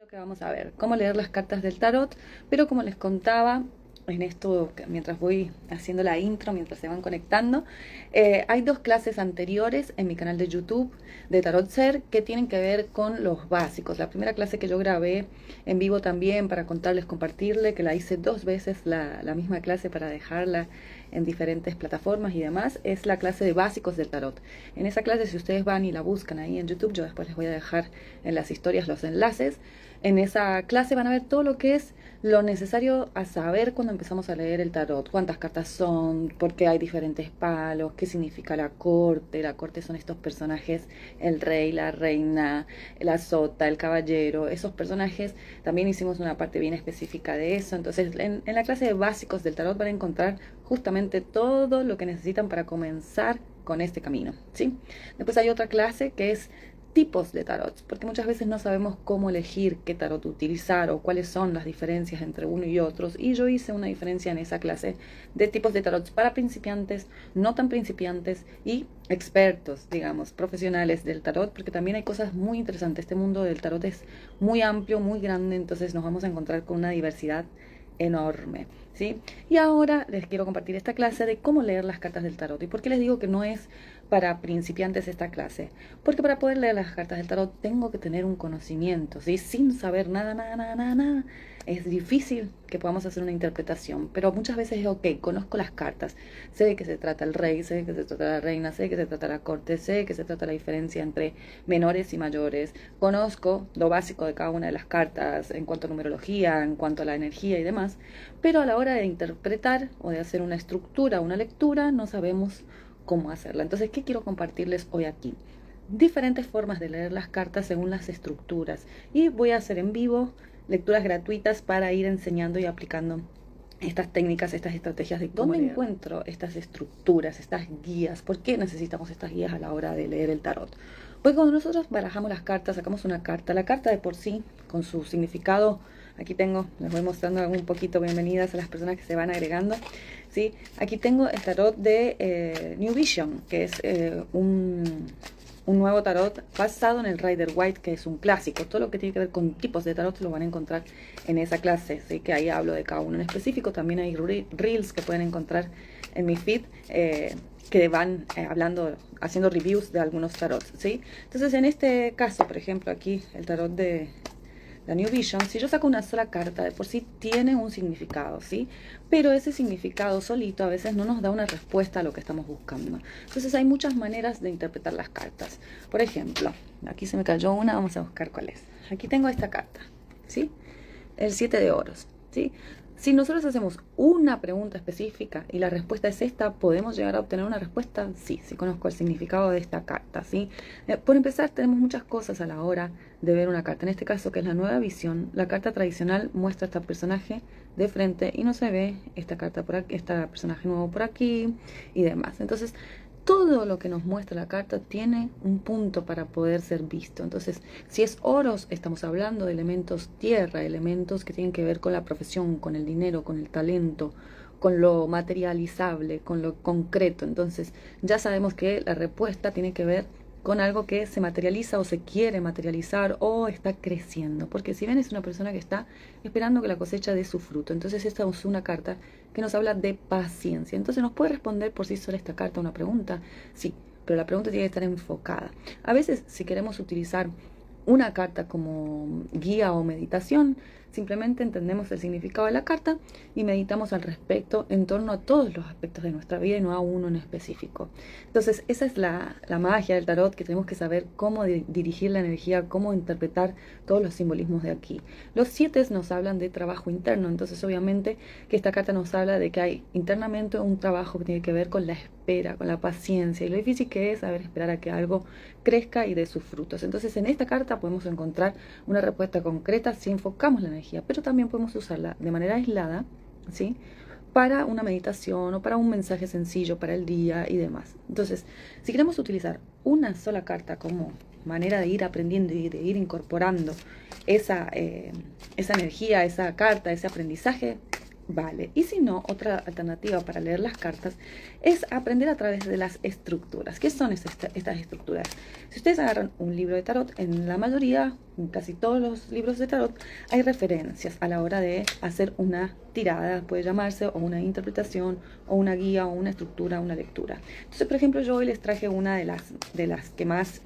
Lo que vamos a ver, cómo leer las cartas del tarot, pero como les contaba en esto, mientras voy haciendo la intro, mientras se van conectando, hay dos clases anteriores en mi canal de YouTube de Tarot Ser que tienen que ver con los básicos. La primera clase que yo grabé en vivo también para contarles, compartirle, que la hice dos veces la misma clase para dejarla en diferentes plataformas y demás, es la clase de básicos del tarot. En esa clase, si ustedes van y la buscan ahí en YouTube, yo después les voy a dejar en las historias los enlaces. En esa clase van a ver todo lo que es lo necesario a saber cuando empezamos a leer el tarot, cuántas cartas son, por qué hay diferentes palos, qué significa la corte. La corte son estos personajes, el rey, la reina, la sota, el caballero, esos personajes. También hicimos una parte bien específica de eso. Entonces en la clase de básicos del tarot van a encontrar justamente todo lo que necesitan para comenzar con este camino, ¿sí? Después hay otra clase que es tipos de tarot, porque muchas veces no sabemos cómo elegir qué tarot utilizar o cuáles son las diferencias entre uno y otros, y yo hice una diferencia en esa clase de tipos de tarot para principiantes, no tan principiantes y expertos, digamos, profesionales del tarot, porque también hay cosas muy interesantes. Este mundo del tarot es muy amplio, muy grande, entonces nos vamos a encontrar con una diversidad enorme, ¿sí? Y ahora les quiero compartir esta clase de cómo leer las cartas del tarot. ¿Y por qué les digo que no es para principiantes esta clase? Porque para poder leer las cartas del tarot tengo que tener un conocimiento, ¿sí? Sin saber nada, es difícil que podamos hacer una interpretación, pero muchas veces es ok, conozco las cartas, sé de qué se trata el rey, sé de qué se trata la reina, sé de qué se trata la corte, sé de qué se trata la diferencia entre menores y mayores, conozco lo básico de cada una de las cartas en cuanto a numerología, en cuanto a la energía y demás, pero a la hora de interpretar o de hacer una estructura, una lectura, no sabemos cómo hacerla. Entonces, ¿qué quiero compartirles hoy aquí? Diferentes formas de leer las cartas según las estructuras, y voy a hacer en vivo lecturas gratuitas para ir enseñando y aplicando estas técnicas, estas estrategias de cómo leer. ¿Dónde encuentro estas estructuras, estas guías? ¿Por qué necesitamos estas guías a la hora de leer el tarot? Pues cuando nosotros barajamos las cartas, sacamos una carta, la carta de por sí, con su significado, aquí tengo, les voy mostrando un poquito, bienvenidas a las personas que se van agregando, ¿sí? Aquí tengo el tarot de New Vision, que es un nuevo tarot basado en el Rider White, que es un clásico. Todo lo que tiene que ver con tipos de tarot lo van a encontrar en esa clase, ¿sí? Que ahí hablo de cada uno en específico. También hay reels que pueden encontrar en mi feed, que van hablando, haciendo reviews de algunos tarots, ¿sí? Entonces, en este caso, por ejemplo, aquí el tarot de la New Vision, si yo saco una sola carta, de por sí tiene un significado, ¿sí? Pero ese significado solito a veces no nos da una respuesta a lo que estamos buscando. Entonces hay muchas maneras de interpretar las cartas. Por ejemplo, aquí se me cayó una, vamos a buscar cuál es. Aquí tengo esta carta, ¿sí? El 7 de oros, ¿sí? Si nosotros hacemos una pregunta específica y la respuesta es esta, ¿podemos llegar a obtener una respuesta? Sí, sí conozco el significado de esta carta, ¿sí? Por empezar, tenemos muchas cosas a la hora de ver una carta. En este caso, que es la nueva visión, la carta tradicional muestra a este personaje de frente y no se ve esta carta por aquí, este personaje nuevo por aquí y demás. Entonces, todo lo que nos muestra la carta tiene un punto para poder ser visto. Entonces, si es oros, estamos hablando de elementos tierra, elementos que tienen que ver con la profesión, con el dinero, con el talento, con lo materializable, con lo concreto. Entonces, ya sabemos que la respuesta tiene que ver con algo que se materializa o se quiere materializar o está creciendo. Porque si ven, es una persona que está esperando que la cosecha dé su fruto. Entonces esta es una carta que nos habla de paciencia. Entonces, ¿nos puede responder por sí sola esta carta una pregunta? Sí, pero la pregunta tiene que estar enfocada. A veces, si queremos utilizar una carta como guía o meditación, simplemente entendemos el significado de la carta y meditamos al respecto en torno a todos los aspectos de nuestra vida y no a uno en específico. Entonces, esa es la magia del tarot, que tenemos que saber cómo dirigir la energía, cómo interpretar todos los simbolismos de aquí. Los 7 nos hablan de trabajo interno, entonces obviamente que esta carta nos habla de que hay internamente un trabajo que tiene que ver con la espera, con la paciencia y lo difícil que es saber esperar a que algo crezca y dé sus frutos. Entonces, en esta carta podemos encontrar una respuesta concreta si enfocamos la energía, pero también podemos usarla de manera aislada, ¿sí? Para una meditación o para un mensaje sencillo para el día y demás. Entonces, si queremos utilizar una sola carta como manera de ir aprendiendo y de ir incorporando esa energía, esa carta, ese aprendizaje, vale. Y si no, otra alternativa para leer las cartas es aprender a través de las estructuras. ¿Qué son estas estructuras? Si ustedes agarran un libro de tarot, en la mayoría, en casi todos los libros de tarot, hay referencias a la hora de hacer una tirada, puede llamarse, o una interpretación, o una guía, o una estructura, una lectura. Entonces, por ejemplo, yo hoy les traje una de las que más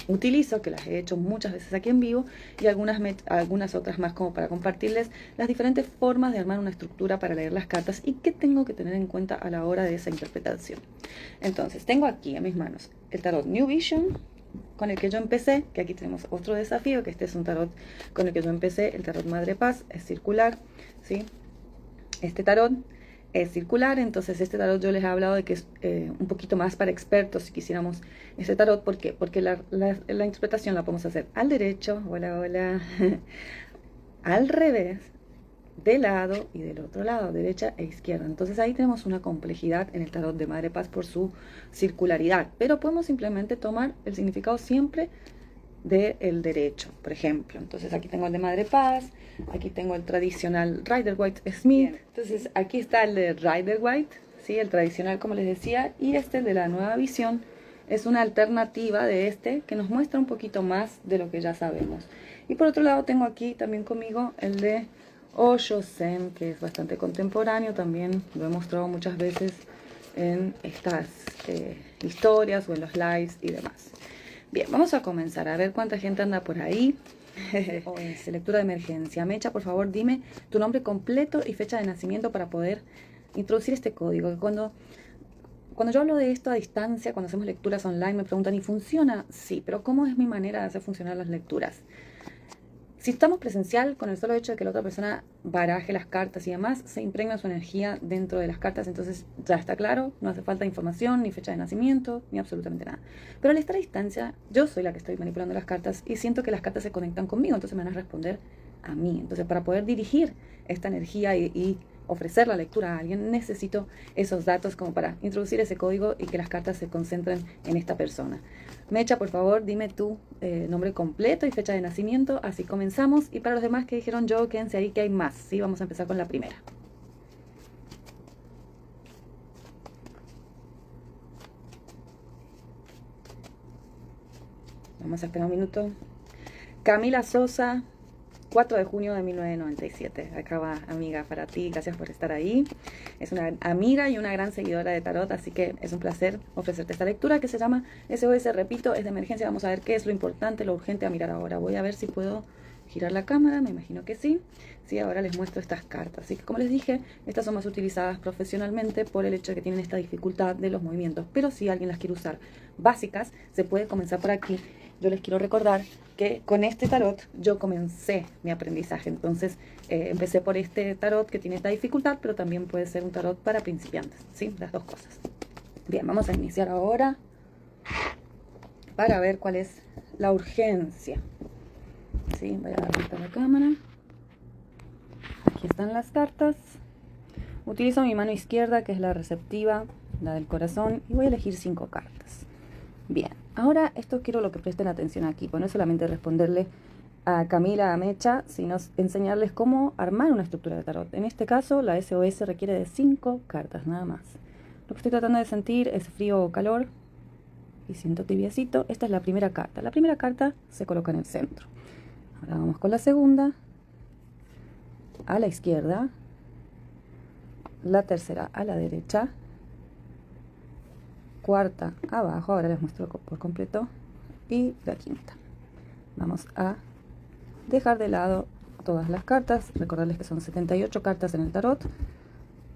utilizo, que las he hecho muchas veces aquí en vivo, y algunas otras más como para compartirles las diferentes formas de armar una estructura para leer las cartas y qué tengo que tener en cuenta a la hora de esa interpretación. Entonces, tengo aquí en mis manos el tarot New Vision, con el que yo empecé, que aquí tenemos otro desafío, que este es un tarot con el que yo empecé, el tarot Madre Paz, es circular, ¿sí? Este tarot es circular, entonces este tarot yo les he hablado de que es un poquito más para expertos si quisiéramos este tarot. ¿Por qué? Porque la interpretación la podemos hacer al derecho, hola, hola, al revés, de lado y del otro lado, derecha e izquierda. Entonces ahí tenemos una complejidad en el tarot de Madre Paz por su circularidad, pero podemos simplemente tomar el significado siempre del derecho, por ejemplo. Entonces aquí tengo el de Madre Paz, aquí tengo el tradicional Rider-Waite-Smith. Bien. Entonces aquí está el de Rider-Waite, ¿sí? El tradicional, como les decía, y este de la nueva visión es una alternativa de este que nos muestra un poquito más de lo que ya sabemos. Y por otro lado tengo aquí también conmigo el de Osho Zen, que es bastante contemporáneo, también lo he mostrado muchas veces en estas historias o en los lives y demás. Bien, vamos a comenzar a ver cuánta gente anda por ahí. O es lectura de emergencia. Mecha, por favor, dime tu nombre completo y fecha de nacimiento para poder introducir este código. Cuando yo hablo de esto a distancia, cuando hacemos lecturas online, me preguntan, ¿y funciona? Sí, pero ¿cómo es mi manera de hacer funcionar las lecturas? Si estamos presencial, con el solo hecho de que la otra persona baraje las cartas y demás, se impregna su energía dentro de las cartas, entonces ya está claro, no hace falta información, ni fecha de nacimiento, ni absolutamente nada. Pero al estar a distancia, yo soy la que estoy manipulando las cartas y siento que las cartas se conectan conmigo, entonces me van a responder a mí. Entonces, para poder dirigir esta energía y ofrecer la lectura a alguien, necesito esos datos como para introducir ese código y que las cartas se concentren en esta persona. Mecha, por favor, dime tu nombre completo y fecha de nacimiento, así comenzamos. Y para los demás que dijeron yo, quédense ahí que hay más, ¿sí? Vamos a empezar con la primera. Vamos a esperar un minuto. Camila Sosa, 4 de junio de 1997. Acá va, amiga, para ti. Gracias por estar ahí. Es una amiga y una gran seguidora de tarot, así que es un placer ofrecerte esta lectura que se llama SOS. Repito, es de emergencia. Vamos a ver qué es lo importante, lo urgente a mirar ahora. Voy a ver si puedo girar la cámara, me imagino que sí. Sí, ahora les muestro estas cartas. Así que, como les dije, estas son más utilizadas profesionalmente por el hecho de que tienen esta dificultad de los movimientos. Pero si alguien las quiere usar básicas, se puede comenzar por aquí. Yo les quiero recordar que con este tarot yo comencé mi aprendizaje. Entonces empecé por este tarot que tiene esta dificultad, pero también puede ser un tarot para principiantes, ¿sí? Las dos cosas. Bien, vamos a iniciar ahora para ver cuál es la urgencia. ¿Sí? Voy a abrir la cámara. Aquí están las cartas. Utilizo mi mano izquierda, que es la receptiva, la del corazón, y voy a elegir 5 cartas. Bien, ahora esto quiero lo que presten atención aquí, pues no es solamente responderle a Camila, a Mecha, sino enseñarles cómo armar una estructura de tarot. En este caso, la SOS requiere de 5 cartas, nada más. Lo que estoy tratando de sentir es frío o calor, y siento tibiecito. Esta es la primera carta. La primera carta se coloca en el centro. Ahora vamos con la segunda, a la izquierda, la tercera a la derecha, cuarta abajo, ahora les muestro por completo, y la quinta. Vamos a dejar de lado todas las cartas, recordarles que son 78 cartas en el tarot,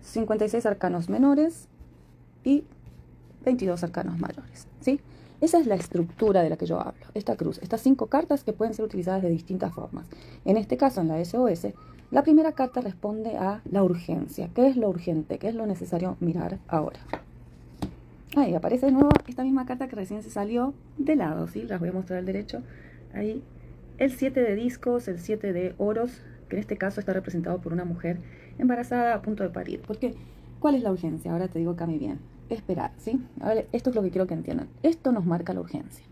56 arcanos menores y 22 arcanos mayores, ¿sí? Esa es la estructura de la que yo hablo, esta cruz, estas 5 cartas que pueden ser utilizadas de distintas formas. En este caso, en la SOS, la primera carta responde a la urgencia. ¿Qué es lo urgente? ¿Qué es lo necesario mirar ahora? Ahí aparece de nuevo esta misma carta que recién se salió de lado, ¿sí? Las voy a mostrar al derecho. Ahí el 7 de discos, el 7 de oros, que en este caso está representado por una mujer embarazada a punto de parir. ¿Por qué? ¿Cuál es la urgencia? Ahora te digo, Cami, bien. Esperar, ¿sí? Ahora, esto es lo que quiero que entiendan. Esto nos marca la urgencia.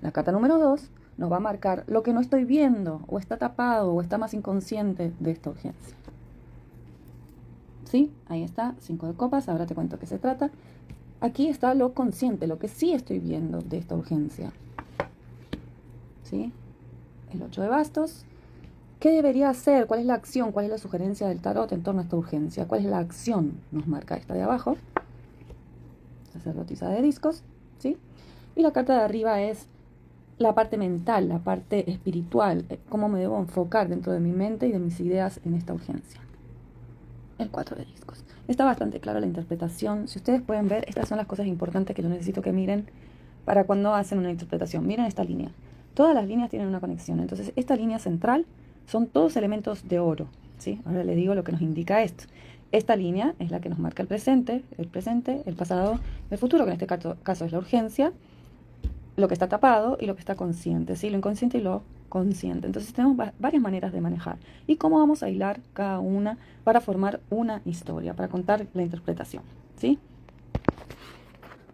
La carta número 2 nos va a marcar lo que no estoy viendo, o está tapado, o está más inconsciente de esta urgencia. ¿sí? Ahí está, 5 de copas, ahora te cuento qué se trata. Aquí está lo consciente, lo que sí estoy viendo de esta urgencia, ¿sí? El 8 de bastos. ¿Qué debería hacer? ¿Cuál es la acción? ¿Cuál es la sugerencia del tarot en torno a esta urgencia? ¿Cuál es la acción? Nos marca esta de abajo. Sacerdotisa de discos, ¿sí? Y la carta de arriba es la parte mental, la parte espiritual, cómo me debo enfocar dentro de mi mente y de mis ideas en esta urgencia. El 4 de discos. Está bastante clara la interpretación. Si ustedes pueden ver, estas son las cosas importantes que yo necesito que miren para cuando hacen una interpretación. Miren esta línea. Todas las líneas tienen una conexión. Entonces, esta línea central son todos elementos de oro, ¿sí? Ahora les digo lo que nos indica esto. Esta línea es la que nos marca el presente, el pasado, el futuro, que en este caso es la urgencia, lo que está tapado y lo que está consciente, ¿sí? Lo inconsciente y lo consciente. Entonces tenemos varias maneras de manejar. ¿Y cómo vamos a hilar cada una para formar una historia, para contar la interpretación, ¿sí?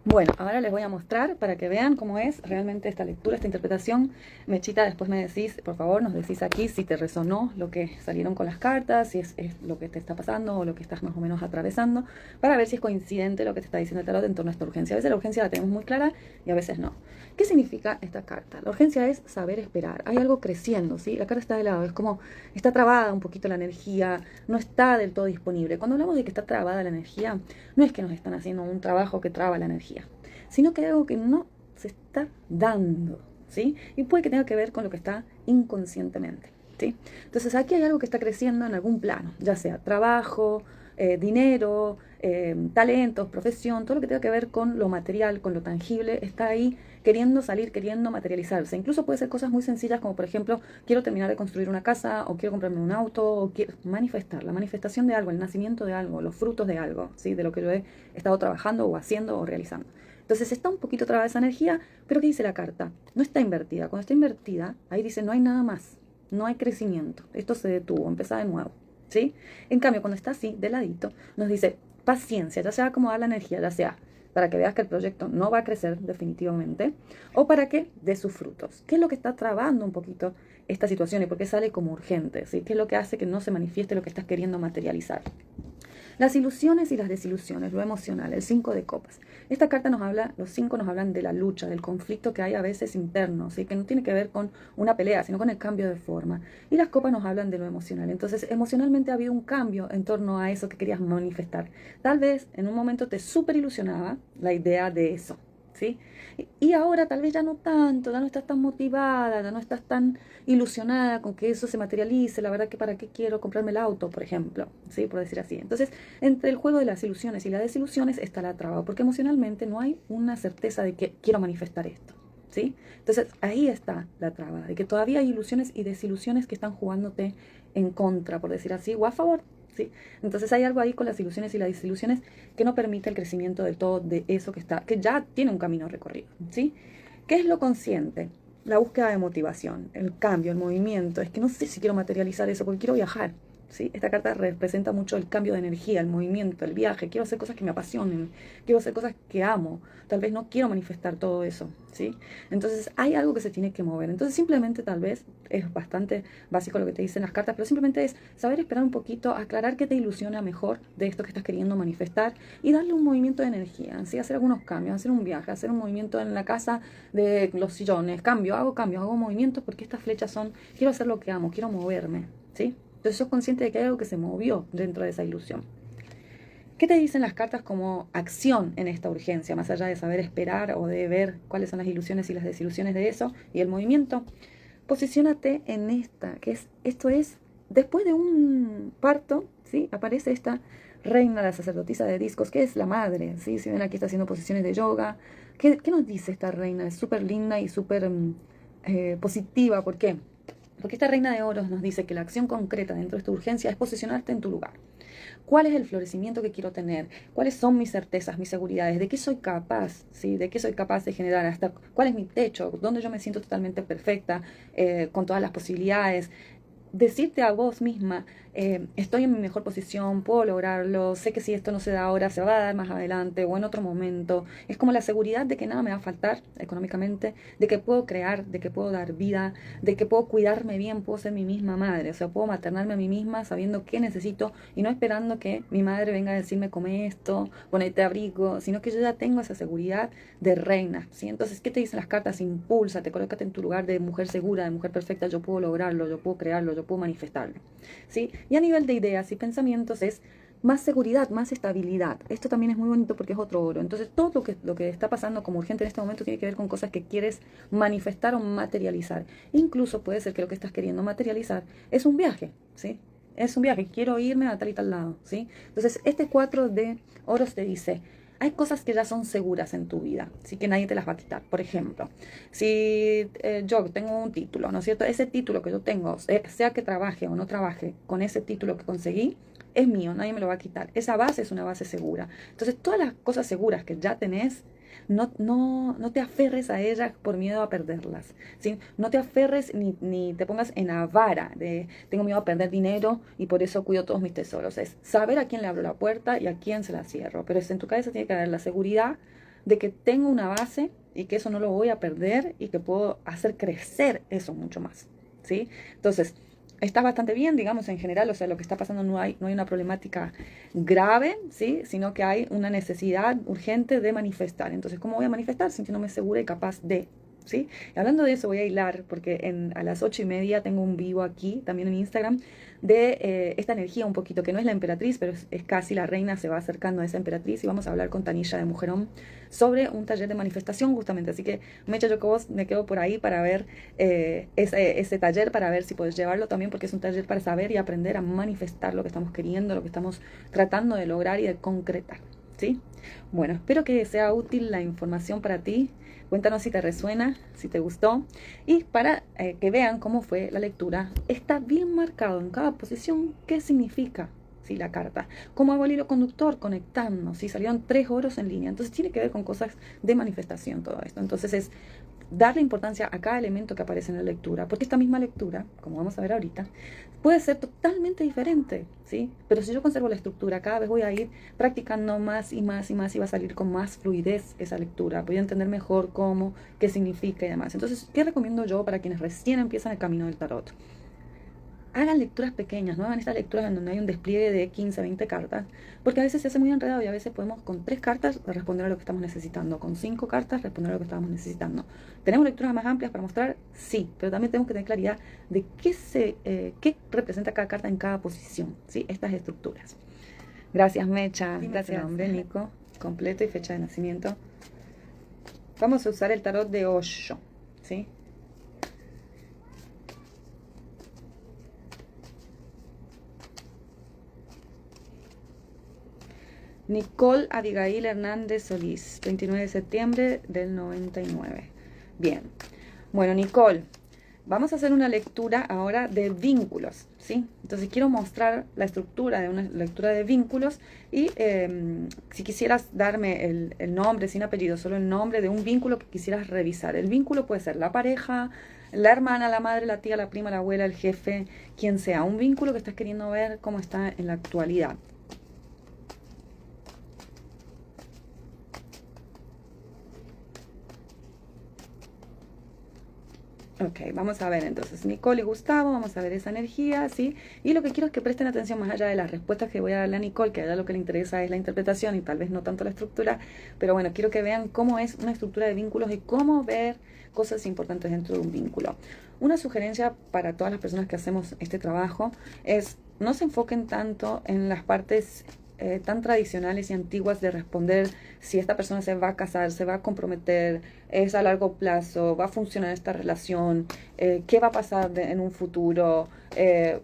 Bueno, ahora les voy a mostrar para que vean cómo es realmente esta lectura, esta interpretación. Mechita, después me decís, por favor, nos decís aquí si te resonó lo que salieron con las cartas, si es lo que te está pasando o lo que estás más o menos atravesando, para ver si es coincidente lo que te está diciendo el tarot en torno a esta urgencia. A veces la urgencia la tenemos muy clara y a veces no. ¿Qué significa esta carta? La urgencia es saber esperar. Hay algo creciendo, ¿sí? La carta está de lado, es como está trabada un poquito la energía, no está del todo disponible. Cuando hablamos de que está trabada la energía, no es que nos están haciendo un trabajo que traba la energía, sino que hay algo que no se está dando, ¿sí? Y puede que tenga que ver con lo que está inconscientemente, ¿sí? Entonces aquí hay algo que está creciendo en algún plano, ya sea trabajo, dinero, talentos, profesión, todo lo que tenga que ver con lo material, con lo tangible, está ahí queriendo salir, queriendo materializarse. Incluso puede ser cosas muy sencillas como, por ejemplo, quiero terminar de construir una casa, o quiero comprarme un auto, o quiero manifestar, la manifestación de algo, el nacimiento de algo, los frutos de algo, ¿sí? De lo que yo he estado trabajando o haciendo o realizando. Entonces está un poquito trabada esa energía, pero ¿qué dice la carta? No está invertida. Cuando está invertida, ahí dice no hay nada más, no hay crecimiento, esto se detuvo, empieza de nuevo, ¿sí? En cambio, cuando está así, de ladito, nos dice paciencia, ya sea acomodar la energía, ya sea para que veas que el proyecto no va a crecer definitivamente, o para que dé sus frutos. ¿Qué es lo que está trabando un poquito esta situación y por qué sale como urgente? ¿Sí? ¿Qué es lo que hace que no se manifieste lo que estás queriendo materializar? Las ilusiones y las desilusiones, lo emocional, el 5 de copas. Esta carta nos habla, los 5 nos hablan de la lucha, del conflicto que hay a veces interno, ¿sí? Que no tiene que ver con una pelea, sino con el cambio de forma. Y las copas nos hablan de lo emocional. Entonces, emocionalmente ha habido un cambio en torno a eso que querías manifestar. Tal vez en un momento te súper ilusionaba la idea de eso, ¿sí? Y ahora tal vez ya no tanto, ya no estás tan motivada, ya no estás tan ilusionada con que eso se materialice. La verdad que para qué quiero comprarme el auto, por ejemplo, ¿sí? Por decir así. Entonces, entre el juego de las ilusiones y las desilusiones está la traba, porque emocionalmente no hay una certeza de que quiero manifestar esto, ¿sí? Entonces, ahí está la traba, de que todavía hay ilusiones y desilusiones que están jugándote en contra, por decir así, o a favor. ¿Sí? Entonces hay algo ahí con las ilusiones y las desilusiones que no permite el crecimiento del todo de eso que está, que ya tiene un camino recorrido, ¿sí? ¿Qué es lo consciente? La búsqueda de motivación, el cambio, el movimiento. Es que no sé si quiero materializar eso porque quiero viajar, ¿sí? Esta carta representa mucho el cambio de energía, el movimiento, el viaje. Quiero hacer cosas que me apasionen, quiero hacer cosas que amo. Tal vez no quiero manifestar todo eso, ¿sí? Entonces hay algo que se tiene que mover. Entonces simplemente tal vez es bastante básico lo que te dicen las cartas, pero simplemente es saber esperar un poquito, aclarar qué te ilusiona mejor de esto que estás queriendo manifestar y darle un movimiento de energía, ¿sí? Hacer algunos cambios, hacer un viaje, hacer un movimiento en la casa de los sillones. Cambios, hago movimientos porque estas flechas son, quiero hacer lo que amo, quiero moverme, ¿sí? Entonces sos consciente de que hay algo que se movió dentro de esa ilusión. ¿Qué te dicen las cartas como acción en esta urgencia? Más allá de saber esperar o de ver cuáles son las ilusiones y las desilusiones de eso y el movimiento. Posiciónate en esta, esto es, después de un parto, ¿sí? Aparece esta reina, la sacerdotisa de discos, que es la madre, ¿sí? Si ven aquí está haciendo posiciones de yoga. ¿Qué nos dice esta reina? Es súper linda y súper positiva. ¿Por qué? Porque esta reina de oros nos dice que la acción concreta dentro de esta urgencia es posicionarte en tu lugar. ¿Cuál es el florecimiento que quiero tener? ¿Cuáles son mis certezas, mis seguridades? ¿De qué soy capaz? ¿Sí? ¿De qué soy capaz de generar? Hasta ¿cuál es mi techo? ¿Dónde yo me siento totalmente perfecta, con todas las posibilidades? decirte a vos misma, estoy en mi mejor posición, puedo lograrlo, sé que si esto no se da ahora, se va a dar más adelante o en otro momento. Es como la seguridad de que nada me va a faltar económicamente, de que puedo crear, de que puedo dar vida, de que puedo cuidarme bien, puedo ser mi misma madre, o sea, puedo maternarme a mí misma sabiendo qué necesito y no esperando que mi madre venga a decirme come esto, ponete abrigo, sino que yo ya tengo esa seguridad de reina, ¿sí? Entonces, ¿qué te dicen las cartas? Impúlsate, colócate en tu lugar de mujer segura, de mujer perfecta, yo puedo lograrlo, yo puedo crearlo, yo puedo manifestarlo, ¿sí? Y a nivel de ideas y pensamientos es más seguridad, más estabilidad. Esto también es muy bonito porque es otro oro. Entonces, todo lo que está pasando como urgente en este momento tiene que ver con cosas que quieres manifestar o materializar. Incluso puede ser que lo que estás queriendo materializar es un viaje, ¿sí? Es un viaje, quiero irme a tal y tal lado, ¿sí? Entonces, este 4 de oros te dice, hay cosas que ya son seguras en tu vida, así que nadie te las va a quitar. Por ejemplo, si yo tengo un título, ¿no es cierto? Ese título que yo tengo, sea que trabaje o no trabaje con ese título que conseguí, es mío, nadie me lo va a quitar. Esa base es una base segura. Entonces, todas las cosas seguras que ya tenés, no te aferres a ellas por miedo a perderlas, ¿sí? No te aferres ni te pongas en avara de tengo miedo a perder dinero y por eso cuido todos mis tesoros. Es saber a quién le abro la puerta y a quién se la cierro. Pero en tu cabeza tiene que haber la seguridad de que tengo una base y que eso no lo voy a perder y que puedo hacer crecer eso mucho más, ¿sí? Entonces, está bastante bien, digamos, en general, o sea, lo que está pasando no hay una problemática grave, ¿sí? Sino que hay una necesidad urgente de manifestar. Entonces, ¿cómo voy a manifestar? Sintiéndome segura y capaz de, ¿sí? Y hablando de eso voy a hilar, porque a las 8:30 tengo un vivo aquí, también en Instagram, de esta energía un poquito, que no es la emperatriz, pero es casi la reina, se va acercando a esa emperatriz y vamos a hablar con Tanilla de Mujerón sobre un taller de manifestación justamente. Así que, Mecha, yo que vos me quedo por ahí para ver ese taller, para ver si puedes llevarlo también, porque es un taller para saber y aprender a manifestar lo que estamos queriendo, lo que estamos tratando de lograr y de concretar, ¿sí? Bueno, espero que sea útil la información para ti. Cuéntanos si te resuena, si te gustó. Y para que vean cómo fue la lectura, está bien marcado en cada posición qué significa, ¿sí? La carta. Cómo hago el hilo conductor, conectarnos, ¿sí? Salieron 3 oros en línea. Entonces tiene que ver con cosas de manifestación todo esto. Entonces es darle importancia a cada elemento que aparece en la lectura, porque esta misma lectura, como vamos a ver ahorita, puede ser totalmente diferente, ¿sí? Pero si yo conservo la estructura, cada vez voy a ir practicando más y más y más y va a salir con más fluidez esa lectura, voy a entender mejor cómo, qué significa y demás. Entonces, ¿qué recomiendo yo para quienes recién empiezan el camino del tarot? Hagan lecturas pequeñas, no hagan estas lecturas en donde hay un despliegue de 15, 20 cartas, porque a veces se hace muy enredado y a veces podemos con 3 cartas responder a lo que estamos necesitando, con 5 cartas responder a lo que estamos necesitando. ¿Tenemos lecturas más amplias para mostrar? Sí, pero también tenemos que tener claridad de qué representa cada carta en cada posición, ¿sí? Estas estructuras. Gracias, Mecha. Gracias, nombre, Nico, completo y fecha de nacimiento. Vamos a usar el tarot de Osho, ¿sí? Nicole Abigail Hernández Solís, 29 de septiembre del 99. Bien, bueno, Nicole, vamos a hacer una lectura ahora de vínculos, ¿sí? Entonces quiero mostrar la estructura de una lectura de vínculos y si quisieras darme el nombre, sin apellido, solo el nombre de un vínculo que quisieras revisar. El vínculo puede ser la pareja, la hermana, la madre, la tía, la prima, la abuela, el jefe, quien sea. Un vínculo que estás queriendo ver cómo está en la actualidad. Ok, vamos a ver entonces, Nicole y Gustavo, vamos a ver esa energía, ¿sí? Y lo que quiero es que presten atención más allá de las respuestas que voy a darle a Nicole, que a ella lo que le interesa es la interpretación y tal vez no tanto la estructura, pero bueno, quiero que vean cómo es una estructura de vínculos y cómo ver cosas importantes dentro de un vínculo. Una sugerencia para todas las personas que hacemos este trabajo es no se enfoquen tanto en las partes tan tradicionales y antiguas de responder si esta persona se va a casar, se va a comprometer, es a largo plazo, va a funcionar esta relación, qué va a pasar en un futuro.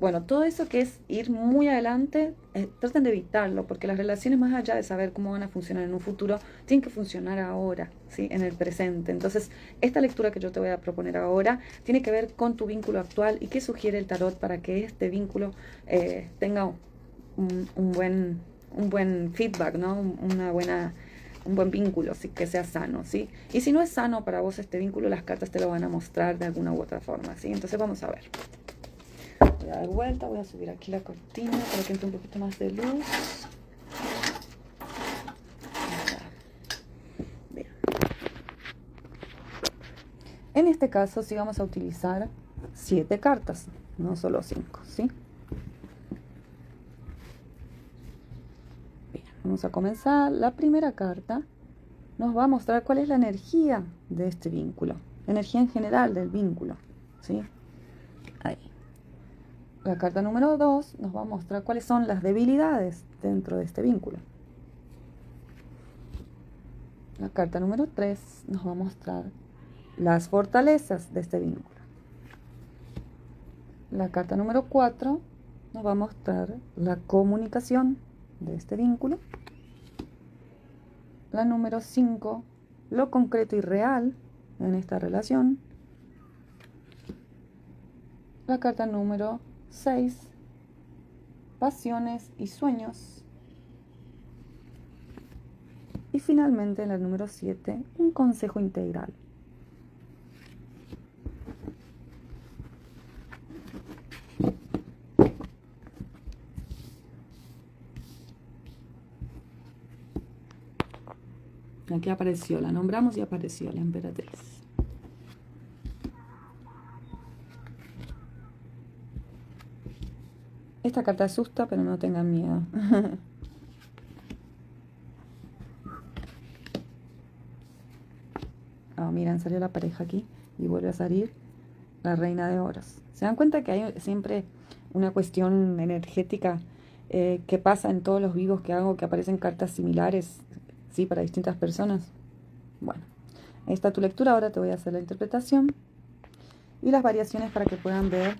Bueno, todo eso que es ir muy adelante, traten de evitarlo, porque las relaciones, más allá de saber cómo van a funcionar en un futuro, tienen que funcionar ahora, ¿sí? En el presente. Entonces, esta lectura que yo te voy a proponer ahora tiene que ver con tu vínculo actual y qué sugiere el tarot para que este vínculo tenga un buen feedback, ¿no? Un buen vínculo, ¿sí? Que sea sano, ¿sí? Y si no es sano para vos este vínculo, las cartas te lo van a mostrar de alguna u otra forma, ¿sí? Entonces vamos a ver. Voy a dar vuelta, voy a subir aquí la cortina para que entre un poquito más de luz. Bien. En este caso sí vamos a utilizar 7 cartas, no solo 5, ¿sí? Bien, vamos a comenzar. La primera carta nos va a mostrar cuál es la energía de este vínculo, la energía en general del vínculo, ¿sí? Ahí. La carta número 2 nos va a mostrar cuáles son las debilidades dentro de este vínculo. La carta número 3 nos va a mostrar las fortalezas de este vínculo. La carta número 4 nos va a mostrar la comunicación de este vínculo. La número 5, lo concreto y real en esta relación. La carta número 6, pasiones y sueños. Y finalmente, en la número 7, un consejo integral. Aquí apareció, la nombramos y apareció la emperatriz. Esta carta asusta, pero no tengan miedo. Miren, salió la pareja aquí y vuelve a salir la reina de oros. ¿Se dan cuenta que hay siempre una cuestión energética que pasa en todos los vivos que hago, que aparecen cartas similares, ¿sí? Para distintas personas? Bueno, ahí está tu lectura. Ahora te voy a hacer la interpretación y las variaciones para que puedan ver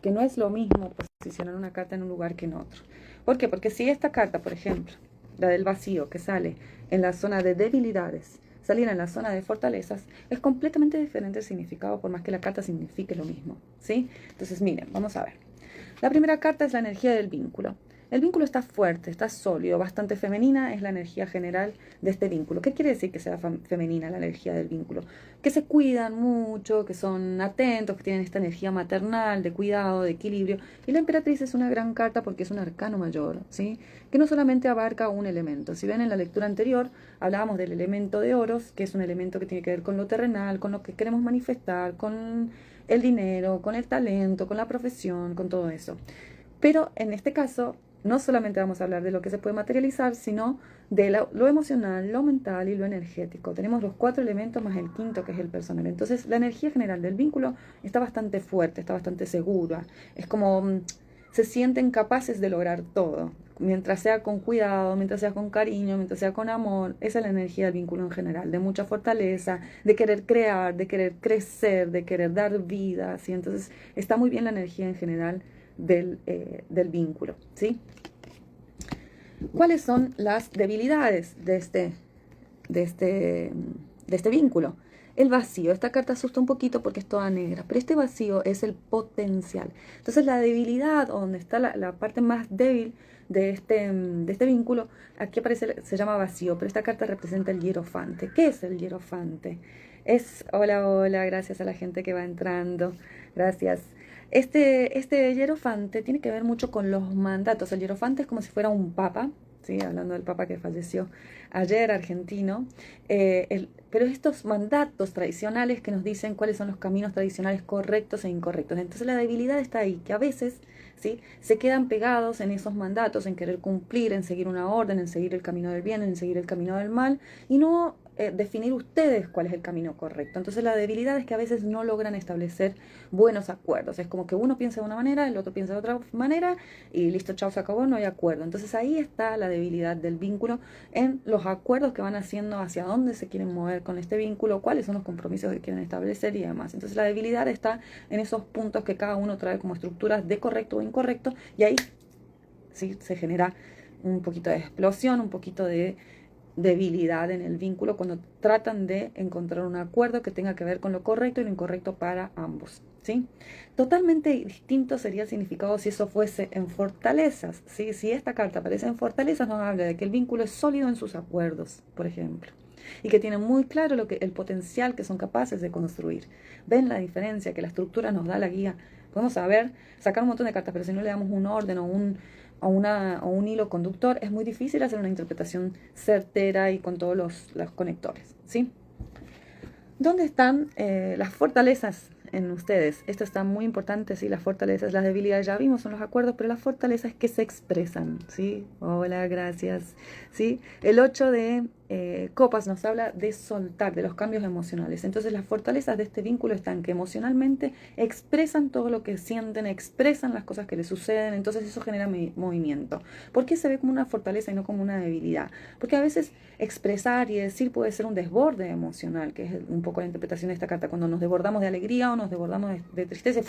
que no es lo mismo posicionar una carta en un lugar que en otro. ¿Por qué? Porque si esta carta, por ejemplo, la del vacío, que sale en la zona de debilidades, saliera en la zona de fortalezas, es completamente diferente el significado, por más que la carta signifique lo mismo, ¿sí? Entonces, miren, vamos a ver. La primera carta es la energía del vínculo. El vínculo está fuerte, está sólido, bastante femenina, es la energía general de este vínculo. ¿Qué quiere decir que sea femenina la energía del vínculo? Que se cuidan mucho, que son atentos, que tienen esta energía maternal, de cuidado, de equilibrio. Y la emperatriz es una gran carta porque es un arcano mayor, ¿sí? Que no solamente abarca un elemento. Si ven en la lectura anterior, hablábamos del elemento de oros, que es un elemento que tiene que ver con lo terrenal, con lo que queremos manifestar, con el dinero, con el talento, con la profesión, con todo eso. Pero en este caso, no solamente vamos a hablar de lo que se puede materializar, sino de lo emocional, lo mental y lo energético. Tenemos los 4 elementos más el quinto, que es el personal. Entonces, la energía general del vínculo está bastante fuerte, está bastante segura. Es como se sienten capaces de lograr todo. Mientras sea con cuidado, mientras sea con cariño, mientras sea con amor. Esa es la energía del vínculo en general, de mucha fortaleza, de querer crear, de querer crecer, de querer dar vida, ¿sí? Entonces, está muy bien la energía en general del vínculo, ¿sí? ¿Cuáles son las debilidades de este vínculo? El vacío. Esta carta asusta un poquito porque es toda negra, pero este vacío es el potencial. Entonces la debilidad, o donde está la parte más débil de este vínculo, aquí aparece, se llama vacío, pero esta carta representa el hierofante. ¿Qué es el hierofante? Hola, gracias a la gente que va entrando, gracias. Este hierofante tiene que ver mucho con los mandatos. El hierofante es como si fuera un papa, ¿sí? Hablando del papa que falleció ayer, argentino. Pero estos mandatos tradicionales que nos dicen cuáles son los caminos tradicionales correctos e incorrectos. Entonces la debilidad está ahí, que a veces, ¿sí?, se quedan pegados en esos mandatos, en querer cumplir, en seguir una orden, en seguir el camino del bien, en seguir el camino del mal, y no definir ustedes cuál es el camino correcto. Entonces la debilidad es que a veces no logran establecer buenos acuerdos. Es como que uno piensa de una manera, el otro piensa de otra manera y listo, chao, se acabó, no hay acuerdo. Entonces ahí está la debilidad del vínculo, en los acuerdos que van haciendo, hacia dónde se quieren mover con este vínculo, cuáles son los compromisos que quieren establecer y demás. Entonces la debilidad está en esos puntos que cada uno trae como estructuras de correcto o incorrecto, y ahí sí se genera un poquito de explosión, un poquito de debilidad en el vínculo cuando tratan de encontrar un acuerdo que tenga que ver con lo correcto y lo incorrecto para ambos, ¿sí? Totalmente distinto sería el significado si eso fuese en fortalezas, ¿sí? Si esta carta aparece en fortalezas, nos habla de que el vínculo es sólido en sus acuerdos, por ejemplo. y que tienen muy claro el potencial que son capaces de construir. Ven la diferencia que la estructura nos da la guía. Podemos sacar un montón de cartas, pero si no le damos un orden o un hilo conductor, es muy difícil hacer una interpretación certera y con todos los conectores, ¿sí? ¿Dónde están las fortalezas en ustedes? Esto está muy importante, ¿sí? Las fortalezas, las debilidades ya vimos, son los acuerdos, pero las fortalezas que se expresan, ¿sí? Hola, gracias, ¿sí? El 8 de copas nos habla de soltar, de los cambios emocionales. Entonces las fortalezas de este vínculo están que emocionalmente expresan todo lo que sienten, expresan las cosas que les suceden, entonces eso genera movimiento. ¿Por qué se ve como una fortaleza y no como una debilidad? Porque a veces expresar y decir puede ser un desborde emocional, que es un poco la interpretación de esta carta, cuando nos desbordamos de alegría o nos desbordamos de tristeza,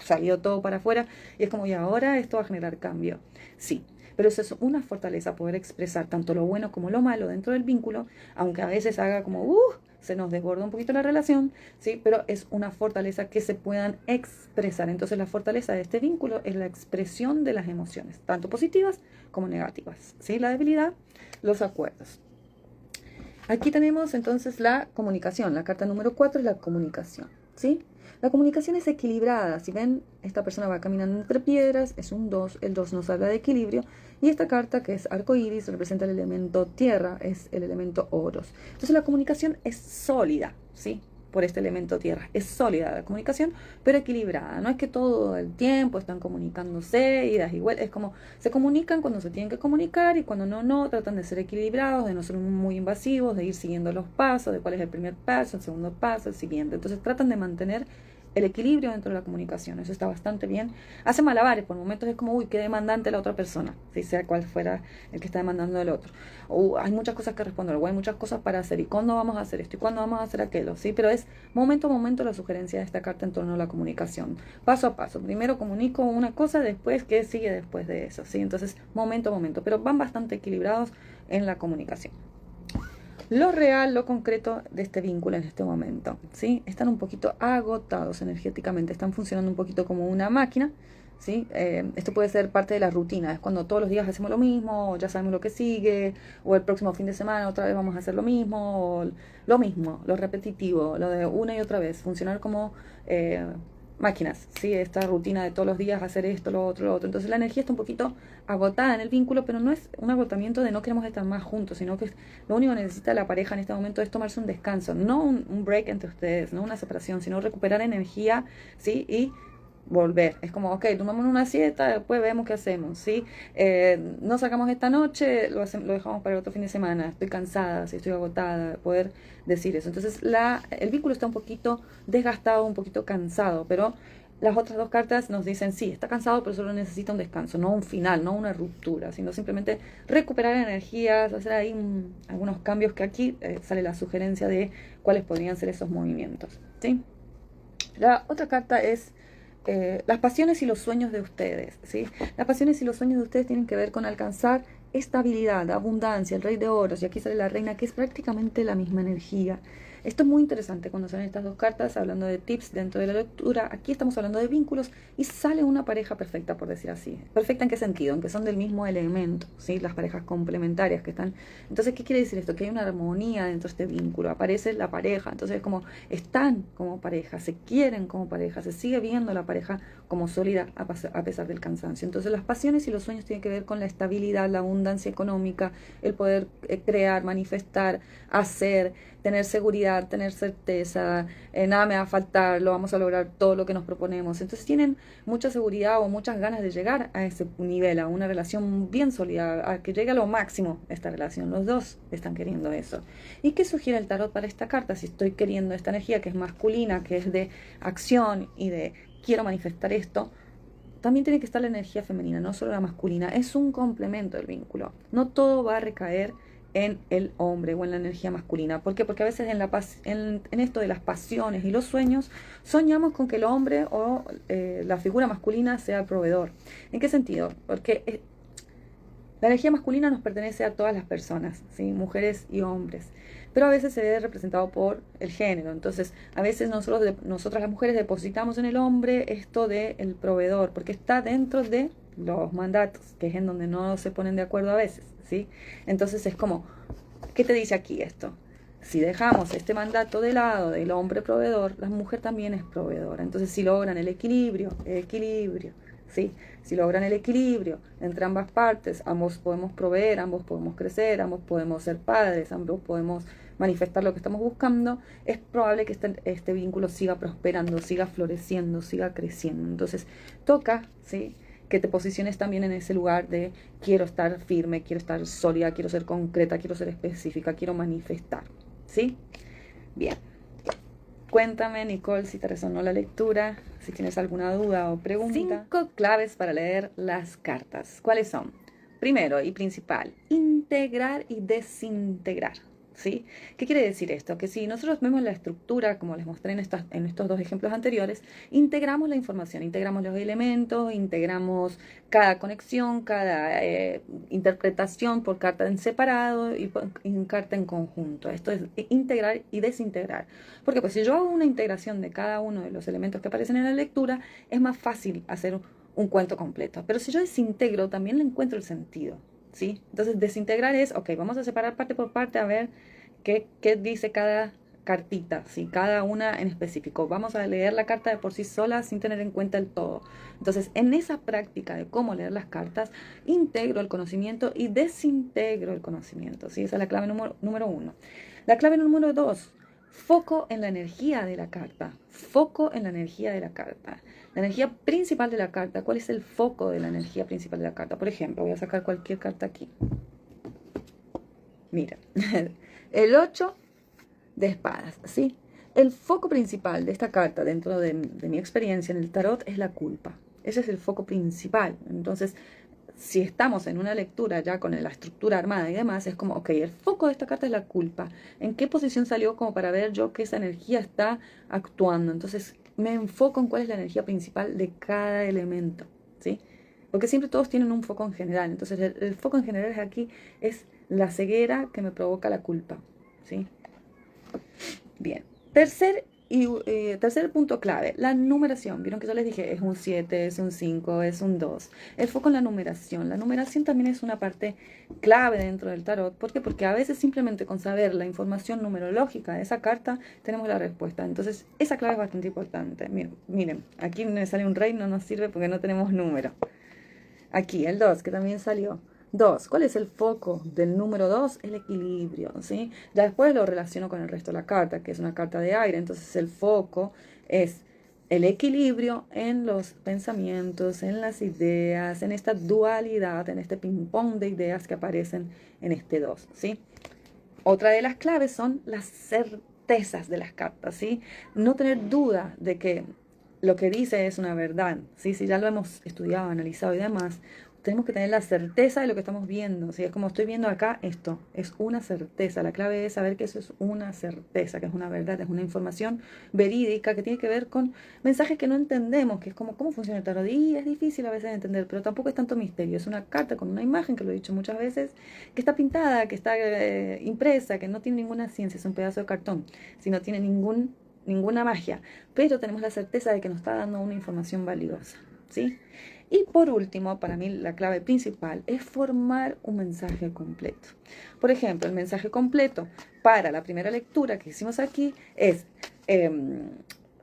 salió todo para afuera y es como, y ahora esto va a generar cambio. Sí, pero eso es una fortaleza, poder expresar tanto lo bueno como lo malo dentro del vínculo, aunque a veces haga como, se nos desborda un poquito la relación, ¿sí? Pero es una fortaleza que se puedan expresar. Entonces la fortaleza de este vínculo es la expresión de las emociones, tanto positivas como negativas, ¿sí? La debilidad, los acuerdos. Aquí tenemos entonces la comunicación. La carta número 4 es la comunicación, ¿sí? La comunicación es equilibrada. Si ven, esta persona va caminando entre piedras, es un 2. El 2 nos habla de equilibrio. Y esta carta, que es arco iris, representa el elemento tierra, es el elemento oros. Entonces la comunicación es sólida, ¿sí? Por este elemento tierra. Es sólida la comunicación, pero equilibrada. No es que todo el tiempo están comunicándose, idas y vueltas. Es como se comunican cuando se tienen que comunicar y cuando no, tratan de ser equilibrados, de no ser muy invasivos, de ir siguiendo los pasos, de cuál es el primer paso, el segundo paso, el siguiente. Entonces tratan de mantener el equilibrio dentro de la comunicación. Eso está bastante bien. Hace malabares, por momentos es como, qué demandante la otra persona, si sea cual fuera el que está demandando el otro. Hay muchas cosas que responder, o hay muchas cosas para hacer, y cuándo vamos a hacer esto, y cuándo vamos a hacer aquello, ¿sí? Pero es momento a momento la sugerencia de esta carta en torno a la comunicación. Paso a paso. Primero comunico una cosa, después, ¿qué sigue después de eso? ¿Sí? Entonces, momento a momento. Pero van bastante equilibrados en la comunicación. Lo real, lo concreto de este vínculo en este momento, ¿sí? Están un poquito agotados energéticamente, están funcionando un poquito como una máquina, ¿sí? Esto puede ser parte de la rutina, es cuando todos los días hacemos lo mismo, o ya sabemos lo que sigue, o el próximo fin de semana otra vez vamos a hacer lo mismo, lo repetitivo, lo de una y otra vez, funcionar como máquinas, ¿sí? Esta rutina de todos los días hacer esto, lo otro, lo otro. Entonces la energía está un poquito agotada en el vínculo, pero no es un agotamiento de no queremos estar más juntos, sino que lo único que necesita la pareja en este momento es tomarse un descanso, no un break entre ustedes, no una separación, sino recuperar energía, ¿sí? Y volver. Es como, ok, tomamos una siesta, después vemos qué hacemos, ¿sí? No sacamos esta noche, lo dejamos para el otro fin de semana. Estoy cansada, ¿sí? Estoy agotada, poder decir eso. Entonces, el vínculo está un poquito desgastado, un poquito cansado, pero las otras dos cartas nos dicen, sí, está cansado, pero solo necesita un descanso, no un final, no una ruptura, sino simplemente recuperar energías, hacer ahí algunos cambios que aquí sale la sugerencia de cuáles podrían ser esos movimientos, ¿sí? La otra carta es las pasiones y los sueños de ustedes, ¿sí? Las pasiones y los sueños de ustedes tienen que ver con alcanzar estabilidad, abundancia, el rey de oros, y aquí sale la reina, que es prácticamente la misma energía. Esto es muy interesante cuando salen estas dos cartas, hablando de tips dentro de la lectura. Aquí estamos hablando de vínculos y sale una pareja perfecta, por decir así. ¿Perfecta en qué sentido? En que son del mismo elemento, ¿sí? Las parejas complementarias que están. Entonces, ¿qué quiere decir esto? Que hay una armonía dentro de este vínculo. Aparece la pareja, entonces es como están como pareja, se quieren como pareja, se sigue viendo la pareja como sólida a pesar del cansancio. Entonces, las pasiones y los sueños tienen que ver con la estabilidad, la abundancia económica, el poder crear, manifestar, hacer, tener seguridad, tener certeza, nada me va a faltar, lo vamos a lograr todo lo que nos proponemos. Entonces tienen mucha seguridad o muchas ganas de llegar a ese nivel, a una relación bien sólida, a que llegue a lo máximo esta relación. Los dos están queriendo eso. ¿Y qué sugiere el tarot para esta carta? Si estoy queriendo esta energía que es masculina, que es de acción y de quiero manifestar esto, también tiene que estar la energía femenina, no solo la masculina. Es un complemento del vínculo. No todo va a recaer en el hombre o en la energía masculina. ¿Por qué? Porque a veces en esto de las pasiones y los sueños soñamos con que el hombre o la figura masculina sea el proveedor. ¿En qué sentido? Porque la energía masculina nos pertenece a todas las personas, ¿sí? Mujeres y hombres, pero a veces se ve representado por el género. Entonces a veces nosotras las mujeres depositamos en el hombre esto del proveedor, porque está dentro de los mandatos, que es en donde no se ponen de acuerdo a veces, ¿sí? Entonces es como, ¿qué te dice aquí esto? Si dejamos este mandato de lado del hombre proveedor, la mujer también es proveedora. Entonces, si logran el equilibrio, ¿sí? Si logran el equilibrio entre ambas partes, ambos podemos proveer, ambos podemos crecer, ambos podemos ser padres, ambos podemos manifestar lo que estamos buscando, es probable que este vínculo siga prosperando, siga floreciendo, siga creciendo. Entonces, toca, ¿sí?, que te posiciones también en ese lugar de quiero estar firme, quiero estar sólida, quiero ser concreta, quiero ser específica, quiero manifestar, ¿sí? Bien. Cuéntame, Nicole, si te resonó la lectura, si tienes alguna duda o pregunta. 5 claves para leer las cartas. ¿Cuáles son? Primero y principal, integrar y desintegrar. ¿Sí? ¿Qué quiere decir esto? Que si nosotros vemos la estructura, como les mostré en estos dos ejemplos anteriores, integramos la información, integramos los elementos, integramos cada conexión, cada interpretación por carta en separado y en carta en conjunto. Esto es integrar y desintegrar. Porque pues si yo hago una integración de cada uno de los elementos que aparecen en la lectura, es más fácil hacer un cuento completo. Pero si yo desintegro, también le encuentro el sentido. ¿Sí? Entonces desintegrar es, ok, vamos a separar parte por parte a ver qué dice cada cartita, ¿sí? Cada una en específico. Vamos a leer la carta de por sí sola sin tener en cuenta el todo. Entonces, en esa práctica de cómo leer las cartas, integro el conocimiento y desintegro el conocimiento, ¿sí? Esa es la clave número 1. La clave número 2, foco en la energía de la carta. Foco en la energía de la carta. La energía principal de la carta. ¿Cuál es el foco de la energía principal de la carta? Por ejemplo, voy a sacar cualquier carta aquí. Mira, el 8 de espadas, ¿sí? El foco principal de esta carta, dentro de mi experiencia en el tarot, es la culpa. Ese es el foco principal. Entonces, si estamos en una lectura ya con la estructura armada y demás, es como, ok, el foco de esta carta es la culpa. ¿En qué posición salió como para ver yo que esa energía está actuando? Entonces, me enfoco en cuál es la energía principal de cada elemento, ¿sí? Porque siempre todos tienen un foco en general. Entonces, el foco en general aquí es la ceguera que me provoca la culpa, ¿sí? Bien. Tercer punto clave, la numeración. Vieron que yo les dije, es un 7, es un 5, es un 2. El foco en la numeración. La numeración también es una parte clave dentro del tarot. ¿Por qué? Porque a veces simplemente con saber la información numerológica de esa carta, tenemos la respuesta. Entonces, esa clave es bastante importante. Miren, aquí me sale un rey, no nos sirve porque no tenemos número. Aquí, el 2, que también salió. 2. ¿Cuál es el foco del número 2? El equilibrio, ¿sí? Ya después lo relaciono con el resto de la carta, que es una carta de aire. Entonces el foco es el equilibrio en los pensamientos, en las ideas, en esta dualidad, en este ping-pong de ideas que aparecen en este 2, ¿sí? Otra de las claves son las certezas de las cartas, ¿sí? No tener duda de que lo que dice es una verdad, ¿sí? Si ya lo hemos estudiado, analizado y demás, tenemos que tener la certeza de lo que estamos viendo, ¿sí? Es como estoy viendo acá esto, es una certeza. La clave es saber que eso es una certeza, que es una verdad, es una información verídica que tiene que ver con mensajes que no entendemos, que es como cómo funciona el tarot. Y es difícil a veces de entender, pero tampoco es tanto misterio. Es una carta con una imagen, que lo he dicho muchas veces, que está pintada, que está impresa, que no tiene ninguna ciencia, es un pedazo de cartón, si no tiene ninguna magia, pero tenemos la certeza de que nos está dando una información valiosa, ¿sí? Y por último, para mí la clave principal es formar un mensaje completo. Por ejemplo, el mensaje completo para la primera lectura que hicimos aquí es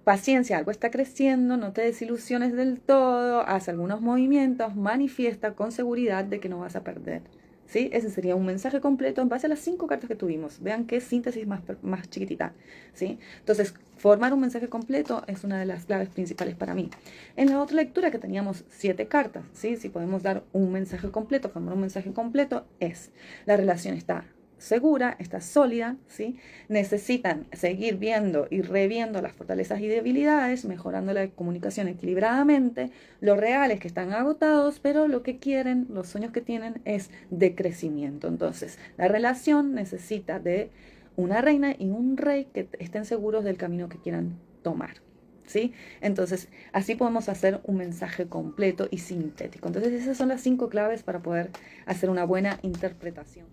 paciencia, algo está creciendo, no te desilusiones del todo, haz algunos movimientos, manifiesta con seguridad de que no vas a perder. ¿Sí? Ese sería un mensaje completo en base a las 5 cartas que tuvimos. Vean qué síntesis más chiquitita, ¿sí? Entonces, formar un mensaje completo es una de las claves principales para mí. En la otra lectura que teníamos 7 cartas, ¿sí? Si podemos dar un mensaje completo, formar un mensaje completo, es la relación está segura, está sólida, ¿sí? Necesitan seguir viendo y reviendo las fortalezas y debilidades, mejorando la comunicación equilibradamente. Lo real es que están agotados, pero lo que quieren, los sueños que tienen es de crecimiento. Entonces, la relación necesita de una reina y un rey que estén seguros del camino que quieran tomar, ¿sí? Entonces, así podemos hacer un mensaje completo y sintético. Entonces, esas son las 5 claves para poder hacer una buena interpretación.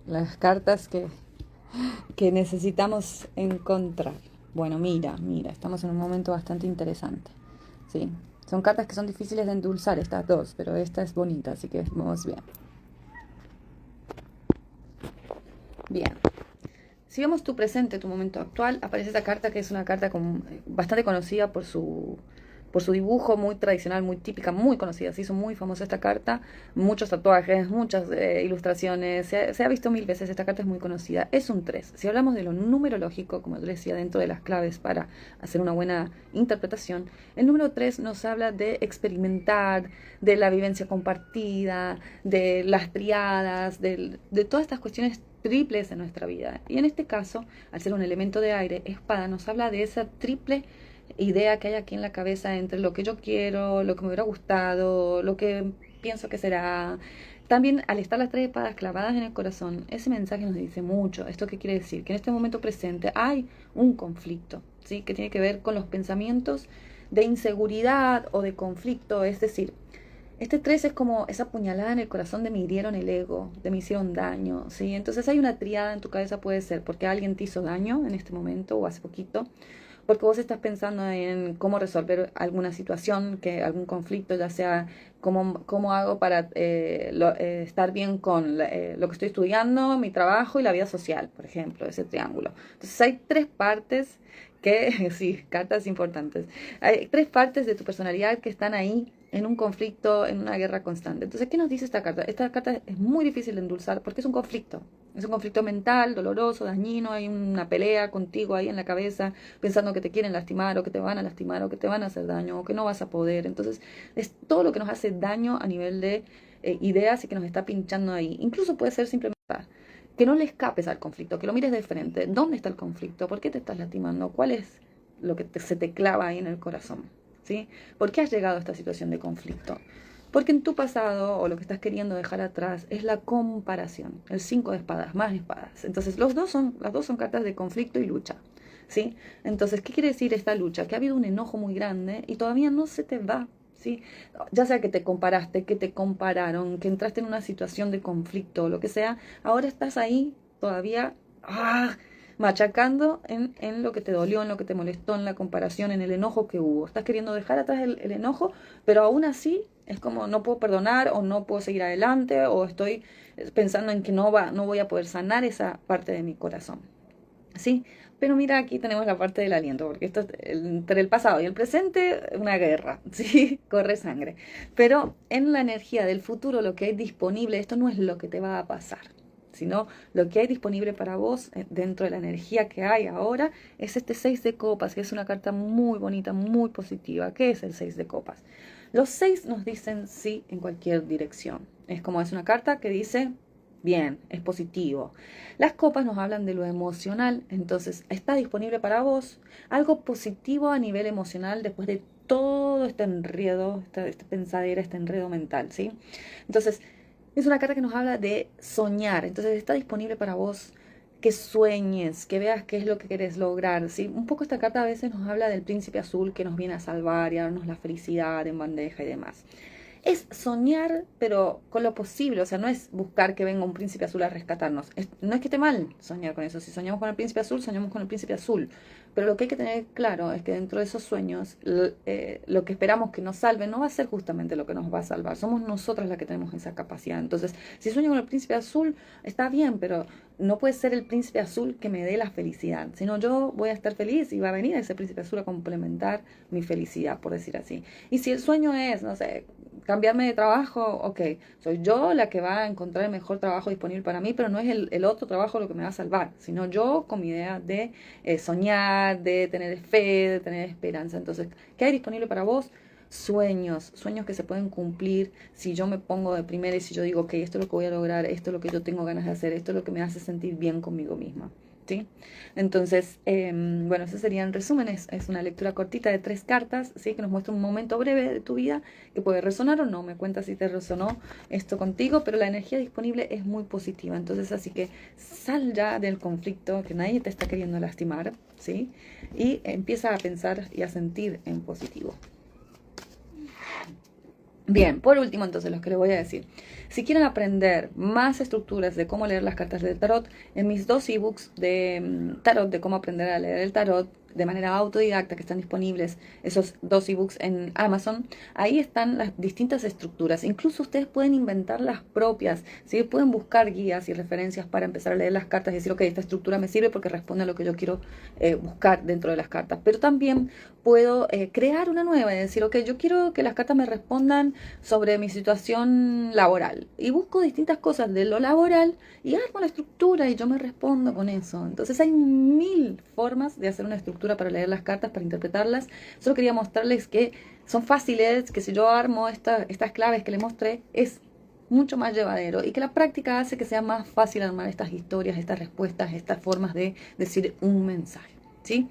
Las cartas que necesitamos encontrar. Bueno, mira, estamos en un momento bastante interesante. Sí, son cartas que son difíciles de endulzar estas dos, pero esta es bonita, así que vamos bien. Bien. Si vemos tu presente, tu momento actual, aparece esta carta que es una carta bastante conocida por su dibujo muy tradicional, muy típica, muy conocida. Se hizo muy famosa esta carta, muchos tatuajes, muchas ilustraciones. Se ha visto mil veces, esta carta es muy conocida. Es un 3. Si hablamos de lo numerológico, como yo decía, dentro de las claves para hacer una buena interpretación, el número 3 nos habla de experimentar, de la vivencia compartida, de las triadas, de todas estas cuestiones triples en nuestra vida. Y en este caso, al ser un elemento de aire, espada nos habla de esa triple idea que hay aquí en la cabeza entre lo que yo quiero, lo que me hubiera gustado, lo que pienso que será. También al estar las tres espadas clavadas en el corazón, ese mensaje nos dice mucho. ¿Esto qué quiere decir? Que en este momento presente hay un conflicto, ¿sí? Que tiene que ver con los pensamientos de inseguridad o de conflicto, es decir, este 3 es como esa puñalada en el corazón de me hirieron el ego, de me hicieron daño, ¿sí? Entonces hay una triada en tu cabeza, puede ser porque alguien te hizo daño en este momento o hace poquito, porque vos estás pensando en cómo resolver alguna situación, algún conflicto, ya sea cómo hago para estar bien con lo que estoy estudiando, mi trabajo y la vida social, por ejemplo, ese triángulo. Entonces hay tres partes que, sí, cartas importantes, hay tres partes de tu personalidad que están ahí en un conflicto, en una guerra constante. Entonces, ¿qué nos dice esta carta? Esta carta es muy difícil de endulzar porque es un conflicto. Es un conflicto mental, doloroso, dañino, hay una pelea contigo ahí en la cabeza, pensando que te quieren lastimar o que te van a lastimar o que te van a hacer daño o que no vas a poder. Entonces, es todo lo que nos hace daño a nivel de ideas y que nos está pinchando ahí. Incluso puede ser simplemente que no le escapes al conflicto, que lo mires de frente. ¿Dónde está el conflicto? ¿Por qué te estás lastimando? ¿Cuál es lo que se te clava ahí en el corazón? ¿Sí? ¿Por qué has llegado a esta situación de conflicto? Porque en tu pasado, o lo que estás queriendo dejar atrás, es la comparación. El 5 de espadas, más espadas. Entonces, las dos son cartas de conflicto y lucha. ¿Sí? Entonces, ¿qué quiere decir esta lucha? Que ha habido un enojo muy grande y todavía no se te va. ¿Sí? Ya sea que te comparaste, que te compararon, que entraste en una situación de conflicto o lo que sea, ahora estás ahí todavía machacando en lo que te dolió, en lo que te molestó, en la comparación, en el enojo que hubo. Estás queriendo dejar atrás el enojo, pero aún así es como no puedo perdonar o no puedo seguir adelante o estoy pensando en que no voy a poder sanar esa parte de mi corazón. ¿Sí? Pero mira, aquí tenemos la parte del aliento, porque esto entre el pasado y el presente, una guerra, ¿sí? Corre sangre. Pero en la energía del futuro, lo que hay disponible, esto no es lo que te va a pasar, sino lo que hay disponible para vos dentro de la energía que hay ahora es este 6 de copas, que es una carta muy bonita, muy positiva. ¿Qué es el 6 de copas? Los 6 nos dicen sí en cualquier dirección. Es una carta que dice bien, es positivo. Las copas nos hablan de lo emocional, entonces está disponible para vos algo positivo a nivel emocional después de todo este enredo, esta pensadera, este enredo mental, ¿sí? Entonces, es una carta que nos habla de soñar, entonces está disponible para vos que sueñes, que veas qué es lo que querés lograr, ¿sí? Un poco esta carta a veces nos habla del príncipe azul que nos viene a salvar y a darnos la felicidad en bandeja y demás. Es soñar, pero con lo posible, o sea, no es buscar que venga un príncipe azul a rescatarnos. No es que esté mal soñar con eso, si soñamos con el príncipe azul, soñamos con el príncipe azul. Pero lo que hay que tener claro es que dentro de esos sueños, lo que esperamos que nos salve no va a ser justamente lo que nos va a salvar. Somos nosotras las que tenemos esa capacidad. Entonces, si sueño con el príncipe azul, está bien, pero no puede ser el príncipe azul que me dé la felicidad, sino yo voy a estar feliz y va a venir ese príncipe azul a complementar mi felicidad, por decir así. Y si el sueño es, no sé, cambiarme de trabajo, ok, soy yo la que va a encontrar el mejor trabajo disponible para mí, pero no es el otro trabajo lo que me va a salvar, sino yo con mi idea de soñar, de tener fe, de tener esperanza. Entonces, ¿qué hay disponible para vos? Sueños que se pueden cumplir si yo me pongo de primera y si yo digo, ok, esto es lo que voy a lograr, esto es lo que yo tengo ganas de hacer, esto es lo que me hace sentir bien conmigo misma. ¿Sí? Entonces, bueno, ese sería en resumen, es una lectura cortita de 3 cartas, ¿sí? Que nos muestra un momento breve de tu vida que puede resonar o no, me cuentas si te resonó esto contigo, pero la energía disponible es muy positiva, entonces así que sal ya del conflicto, que nadie te está queriendo lastimar, ¿sí? Y empieza a pensar y a sentir en positivo. Bien, por último entonces lo que les voy a decir. Si quieren aprender más estructuras de cómo leer las cartas del tarot, en mis 2 ebooks de tarot, de cómo aprender a leer el tarot, de manera autodidacta, que están disponibles esos 2 ebooks en Amazon, ahí están las distintas estructuras. Incluso ustedes pueden inventar las propias, ¿sí? Pueden buscar guías y referencias para empezar a leer las cartas y decir, ok, esta estructura me sirve porque responde a lo que yo quiero buscar dentro de las cartas. Pero también puedo crear una nueva y decir, ok, yo quiero que las cartas me respondan sobre mi situación laboral. Y busco distintas cosas de lo laboral y armo la estructura y yo me respondo con eso. Entonces hay 1000 formas de hacer una estructura para leer las cartas, para interpretarlas. Solo quería mostrarles que son fáciles, que si yo armo estas claves que les mostré, es mucho más llevadero y que la práctica hace que sea más fácil armar estas historias, estas respuestas, estas formas de decir un mensaje, ¿sí?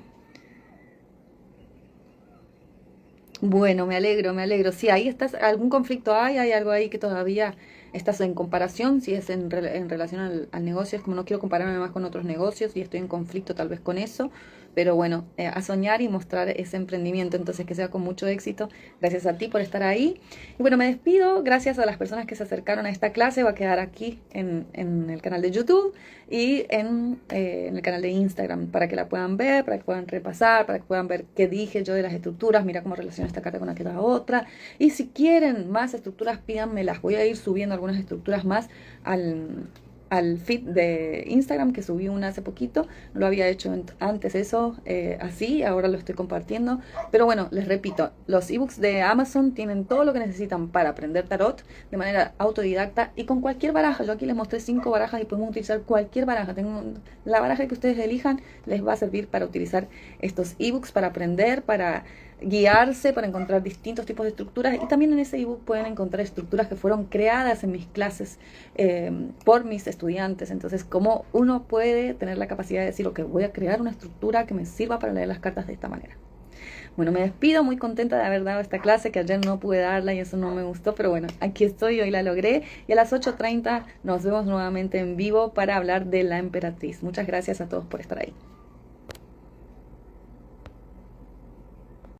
Bueno, me alegro, me alegro. Sí, ahí estás, algún conflicto hay algo ahí que todavía estás en comparación, si es en relación al negocio, es como no quiero compararme más con otros negocios y estoy en conflicto tal vez con eso, pero bueno, a soñar y mostrar ese emprendimiento, entonces que sea con mucho éxito. Gracias a ti por estar ahí. Y bueno, me despido, gracias a las personas que se acercaron a esta clase, va a quedar aquí en el canal de YouTube y en el canal de Instagram para que la puedan ver, para que puedan repasar, para que puedan ver qué dije yo de las estructuras, mira cómo relaciona esta carta con aquella otra. Y si quieren más estructuras, pídanmelas. Voy a ir subiendo algunas estructuras más al feed de Instagram, que subí una hace poquito. No lo había hecho antes eso así, ahora lo estoy compartiendo. Pero bueno, les repito, los ebooks de Amazon tienen todo lo que necesitan para aprender tarot de manera autodidacta y con cualquier baraja. Yo aquí les mostré 5 barajas y podemos utilizar cualquier baraja. La baraja que ustedes elijan les va a servir para utilizar estos ebooks, para aprender, para guiarse, para encontrar distintos tipos de estructuras. Y también en ese ebook pueden encontrar estructuras que fueron creadas en mis clases por mis estudiantes. Entonces, cómo uno puede tener la capacidad de decir, ok, voy a crear una estructura que me sirva para leer las cartas de esta manera. Bueno, me despido, muy contenta de haber dado esta clase, que ayer no pude darla y eso no me gustó, pero bueno, aquí estoy, hoy la logré y a las 8:30 nos vemos nuevamente en vivo para hablar de la emperatriz. Muchas gracias a todos por estar ahí.